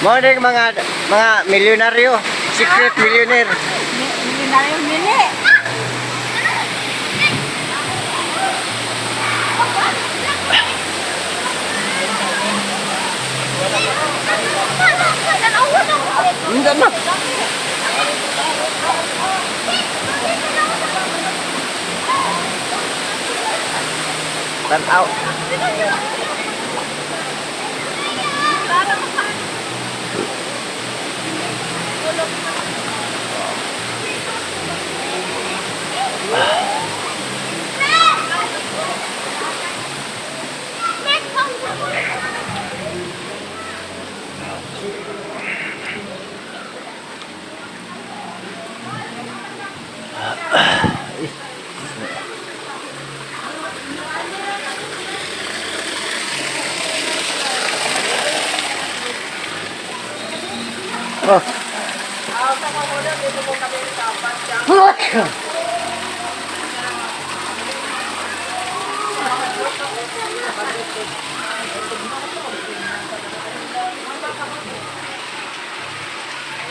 Mga milyonaryo, secret millionaire. Milyonaryo mili. Hindi na. Tanaw. Oh.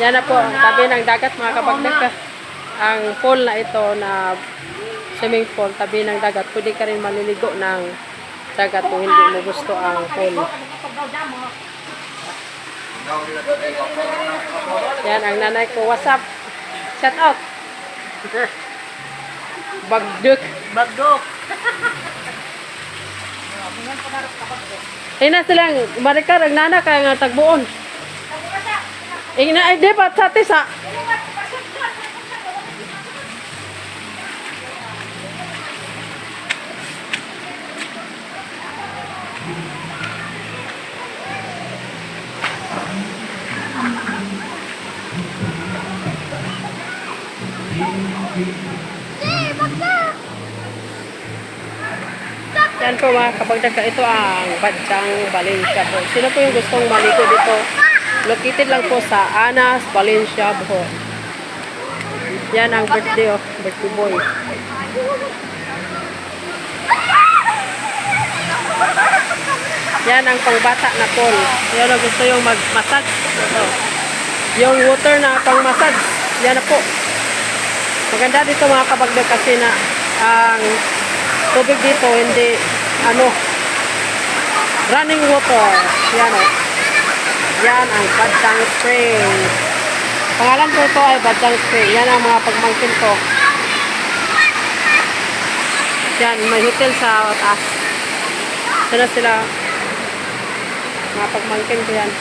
Yan na po, tabi ng dagat mga kabagdaka. Ang pool na ito na swimming pool, tabi ng dagat. Pwede ka rin maliligo ng dagat kung hindi mo gusto ang pool. Yan ang nanay ko. What's up? Shout out. Bagduk. Bagdok. Ina silang marikar ang nana kaya nga tagbuon. Ina ay di ba sa tisa? Yan po mga kapagdaka, ito ang Badyang Valencia po. Sino po yung gustong maligo dito? Located lang po sa Anas, Valencia po. Yan ang birthday birthday boy. Yan ang pangbata na pool. Yan ang gusto yung mag-massage. Ito. Yung water na pang-massage. Yan na po. Maganda dito mga kabagdag kasi na ang tubig dito hindi running water. Yan o. Yan ang Badyang Spring. Pangalan po ito ay Badyang Spring. Yan ang mga pagmangkin ko. Yan, may hotel sa taas. Sana sila mga pagmangkin ko yan.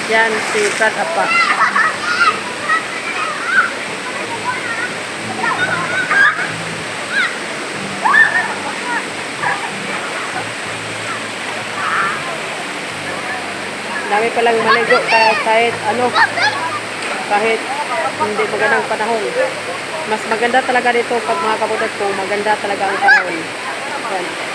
Yan si Brad Apa. Dami palang maligo kahit kahit hindi magandang panahon. Mas maganda talaga dito pag mga kabudat ko, maganda talaga ang panahon. Yan.